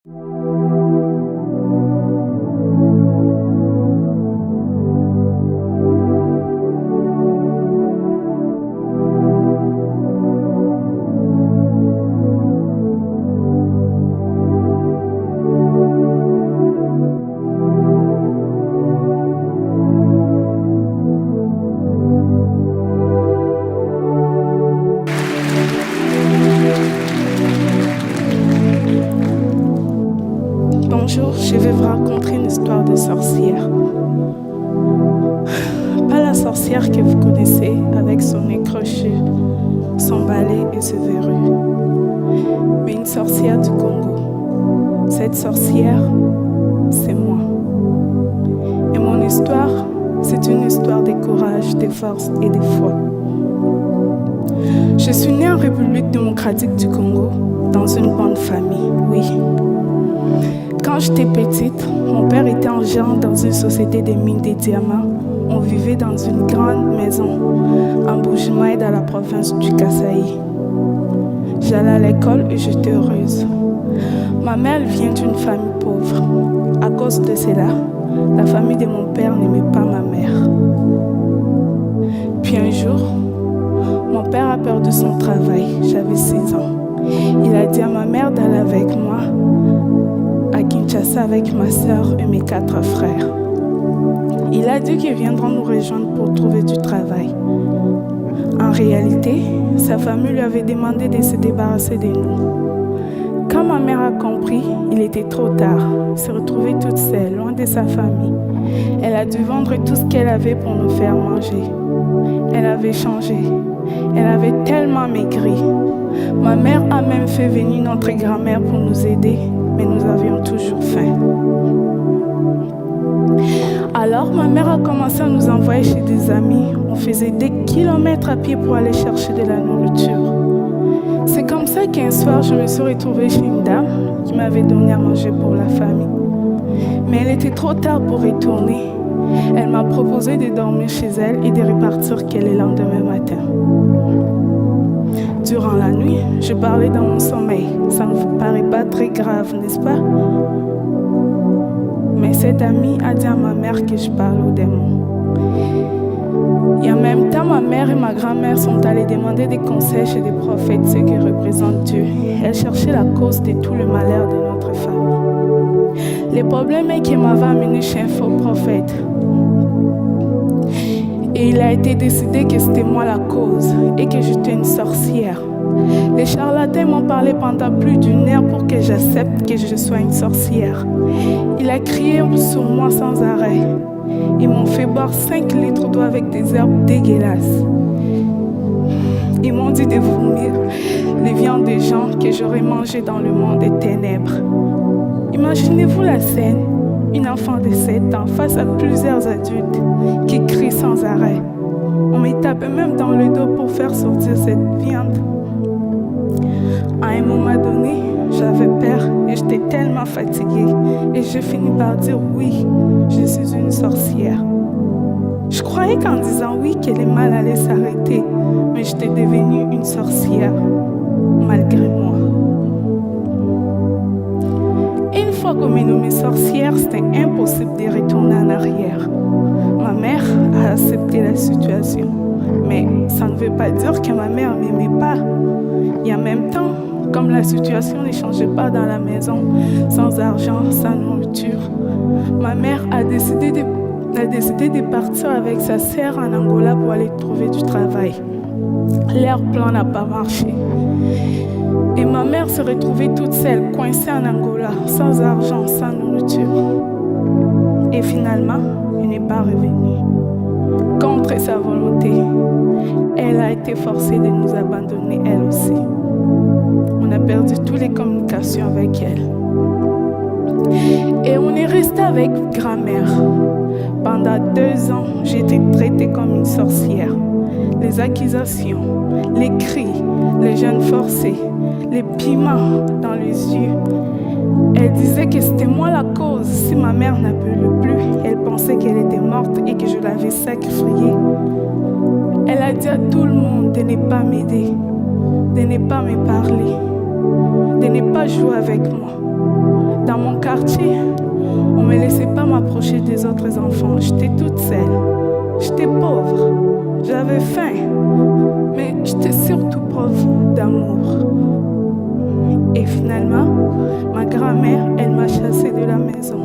Bonjour, je vais vous raconter une histoire de sorcière. Pas la sorcière que vous connaissez avec son nez crochu, son balai et ses verrues, mais une sorcière du Congo. Cette sorcière, c'est moi. Et mon histoire, c'est une histoire de courage, de force et de foi. Je suis née en République démocratique du Congo, dans une bonne famille, oui. Quand j'étais petite, mon père était en gérant dans une société de mines de diamants. On vivait dans une grande maison en Bujimaï, dans la province du Kasaï. J'allais à l'école et j'étais heureuse. Ma mère vient d'une famille pauvre. À cause de cela, la famille de mon père n'aimait pas ma mère. Puis un jour, mon père a perdu son travail. J'avais 6 ans. Il a dit à ma mère d'aller avec moi à Kinshasa avec ma soeur et mes 4 frères. Il a dit qu'ils viendront nous rejoindre pour trouver du travail. En réalité, sa famille lui avait demandé de se débarrasser de nous. Quand ma mère a compris, il était trop tard. Elle s'est retrouvée toute seule, loin de sa famille. Elle a dû vendre tout ce qu'elle avait pour nous faire manger. Elle avait changé. Elle avait tellement maigri. Ma mère a même fait venir notre grand-mère pour nous aider, mais nous avions toujours faim. Alors ma mère a commencé à nous envoyer chez des amis. On faisait des kilomètres à pied pour aller chercher de la nourriture. C'est comme ça qu'un soir, je me suis retrouvée chez une dame qui m'avait donné à manger pour la famille. Mais elle était trop tard pour retourner. Elle m'a proposé de dormir chez elle et de repartir le lendemain matin. Durant la nuit, je parlais dans mon sommeil. Ça ne vous paraît pas très grave, n'est-ce pas? Mais cette amie a dit à ma mère que je parle aux démons. Et en même temps, ma mère et ma grand-mère sont allées demander des conseils chez des prophètes, ceux qui représentent Dieu. Elles cherchaient la cause de tout le malheur de notre famille. Le problème est qu'elle m'avait amené chez un faux prophète. Et il a été décidé que c'était moi la cause et que j'étais une sorcière. Les charlatans m'ont parlé pendant plus d'1 heure pour que j'accepte que je sois une sorcière. Il a crié sur moi sans arrêt. Ils m'ont fait boire 5 litres d'eau avec des herbes dégueulasses. Ils m'ont dit de vomir les viandes des gens que j'aurais mangées dans le monde des ténèbres. Imaginez-vous la scène. Une enfant de 7 ans face à plusieurs adultes qui crient sans arrêt. On me tapait même dans le dos pour faire sortir cette viande. À un moment donné, j'avais peur et j'étais tellement fatiguée. Et j'ai fini par dire oui, je suis une sorcière. Je croyais qu'en disant oui, que le mal allait s'arrêter. Mais j'étais devenue une sorcière, malgré moi. Une fois qu'on m'est nommée sorcière, c'était impossible de retourner en arrière. Ma mère a accepté la situation. Mais ça ne veut pas dire que ma mère ne m'aimait pas. Et en même temps, comme la situation ne changeait pas dans la maison, sans argent, sans nourriture, ma mère a décidé de partir avec sa sœur en Angola pour aller trouver du travail. Leur plan n'a pas marché. Et ma mère se retrouvait toute seule, coincée en Angola, sans argent, sans nourriture. Et finalement, elle n'est pas revenue. Contre sa volonté, elle a été forcée de nous abandonner, elle aussi. On a perdu toutes les communications avec elle. Et on est resté avec grand-mère. Pendant 2 ans, j'ai été traitée comme une sorcière. Les accusations, les cris, les jeûnes forcés, les piments dans les yeux. Elle disait que c'était moi la cause. Si ma mère n'appelait plus, elle pensait qu'elle était morte et que je l'avais sacrifiée. Elle a dit à tout le monde de ne pas m'aider, de ne pas me parler, de ne pas jouer avec moi, Dans mon quartier, on ne me laissait pas m'approcher des autres enfants. J'étais toute seule. J'étais pauvre. J'avais faim. Mais j'étais surtout pauvre d'amour. Et finalement, ma grand-mère, elle m'a chassée de la maison.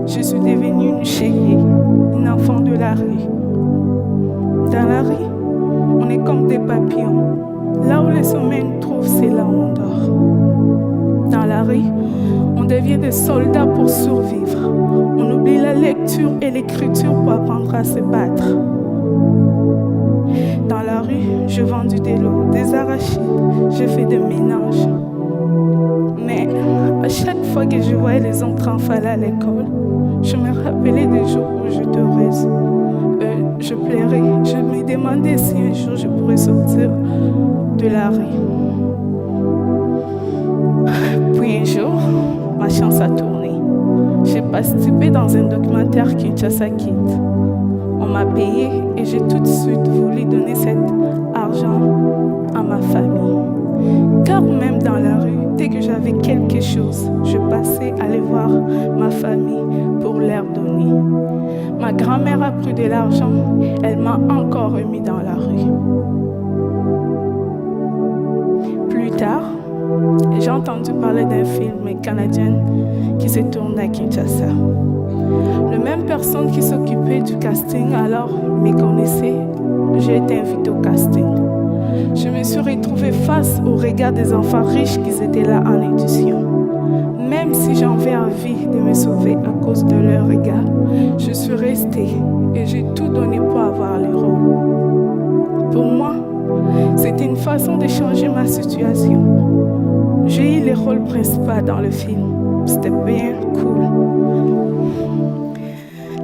Je suis devenue une chérie, une enfant de la rue. Dans la rue, on est comme des papillons. Là où les sommeils nous trouvent, c'est là où on dort. Dans la rue, on devient des soldats pour survivre. On oublie la lecture et l'écriture pour apprendre à se battre. Dans la rue, je vendis des lots, des arachides, j'ai fait des mélanges. Mais à chaque fois que je voyais les autres enfants à l'école, je me rappelais des jours où j'étais heureuse. Je pleurais, je me demandais si un jour je pourrais sortir de la rue. Puis un jour, ma chance a tourné. J'ai participé dans un documentaire Kinshasa Kid. On m'a payé et j'ai tout de suite voulu donner cet argent à ma famille. Car même dans la rue, dès que j'avais quelque chose, je passais aller voir ma famille pour leur donner. Ma grand-mère a pris de l'argent, elle m'a encore remis dans la rue. Plus tard, j'ai entendu parler d'un film canadien qui se tourne à Kinshasa. La même personne qui s'occupait du casting alors me connaissait, j'ai été invitée au casting. Je me suis retrouvée face au regard des enfants riches qui étaient là en édition. Même si j'avais envie de me sauver à cause de leur regard, je suis restée et j'ai tout donné pour avoir le rôle. Pour moi, c'était une façon de changer ma situation. J'ai eu le rôle principal dans le film. C'était bien cool.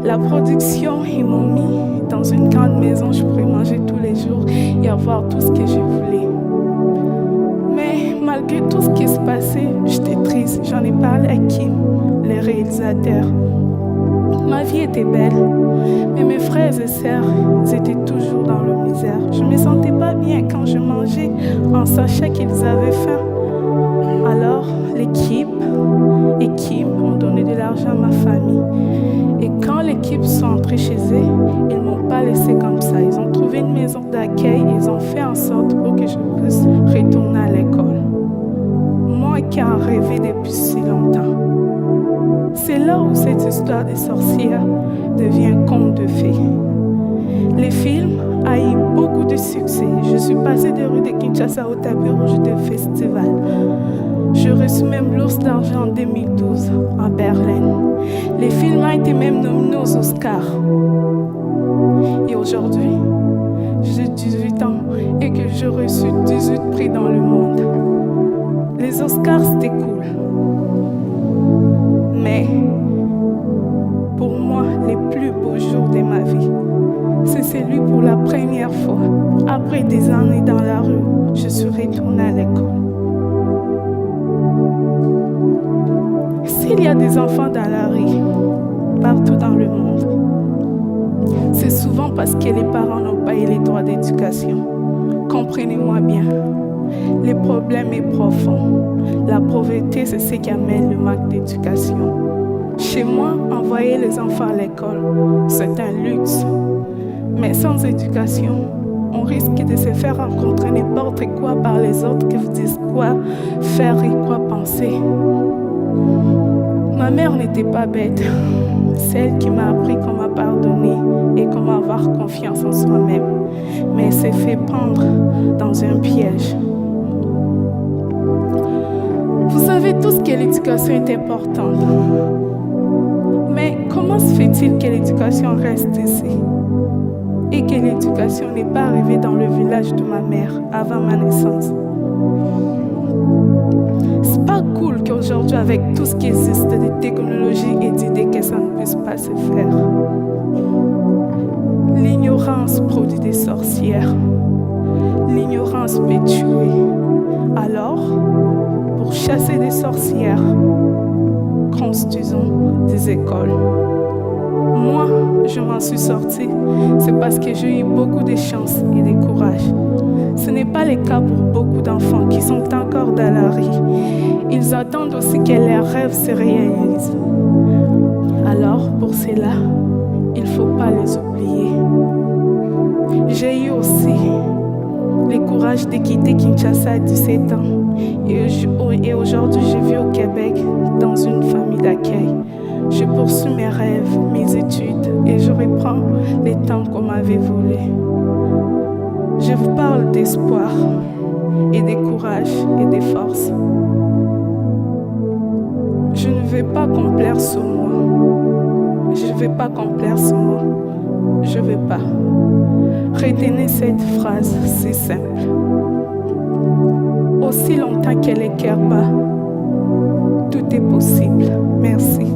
La production, ils m'ont mis dans une grande maison. Je pourrais manger tous les jours et avoir tout ce que je voulais. Mais malgré tout ce qui se passait, j'étais triste. J'en ai parlé à Kim, le réalisateur. Ma vie était belle, mais mes frères et sœurs étaient toujours dans la misère. Je ne me sentais pas bien quand je mangeais en sachant qu'ils avaient faim. Alors, l'équipe et Kim ont donné de l'argent à ma famille. Et quand l'équipe sont entrés chez eux, ils ne m'ont pas laissé comme ça. Ils ont trouvé une maison d'accueil et ils ont fait en sorte pour que je puisse retourner à l'école. Moi qui en rêvais depuis si longtemps. C'est là où cette histoire des sorcières devient un conte de fées. Le film a eu beaucoup de succès. Je suis passée des rues de Kinshasa au tapis rouge de festival. J'ai reçu même l'ours d'argent en 2012 à Berlin. Le film a été même nominé aux Oscars. Et aujourd'hui, j'ai 18 ans et que j'ai reçu 18 prix dans le monde. Les Oscars, c'était cool. Mais pour moi, les plus beaux jours de ma vie, c'est celui pour la première fois. Après des années dans la rue, je suis retournée à l'école. S'il y a des enfants dans la rue, partout dans le monde, c'est souvent parce que les parents n'ont pas eu les droits d'éducation. Comprenez-moi bien, le problème est profond. La pauvreté, c'est ce qui amène le manque d'éducation. Chez moi, envoyer les enfants à l'école, c'est un luxe. Mais sans éducation, on risque de se faire rencontrer n'importe quoi par les autres qui vous disent quoi faire et quoi penser. Ma mère n'était pas bête. C'est elle qui m'a appris comment pardonner et comment avoir confiance en soi-même. Mais elle s'est fait prendre dans un piège. Vous savez tous que l'éducation est importante. Mais comment se fait-il que l'éducation reste ici? Et que l'éducation n'est pas arrivée dans le village de ma mère avant ma naissance? C'est pas cool qu'aujourd'hui, avec tout ce qui existe de technologie et d'idées, que ça ne puisse pas se faire. L'ignorance produit des sorcières. L'ignorance peut tuer. Alors, pour chasser des sorcières, construisons des écoles. Moi, je m'en suis sortie, c'est parce que j'ai eu beaucoup de chance et de courage. Ce n'est pas le cas pour beaucoup d'enfants qui sont encore dans la rue. Ils attendent aussi que leurs rêves se réalisent. Alors, pour cela, il ne faut pas les oublier. J'ai eu aussi le courage de quitter Kinshasa à 17 ans. Et aujourd'hui, je vis au Québec dans une famille d'accueil. Je poursuis mes rêves, mes études et je reprends les temps qu'on m'avait volé. Je vous parle d'espoir et de courage et de force. Je ne vais pas complaire sur moi. Je ne vais pas complaire sur moi. Je ne vais pas. Retenez cette phrase, c'est simple. Aussi longtemps que le cœur bat, tout est possible. Merci.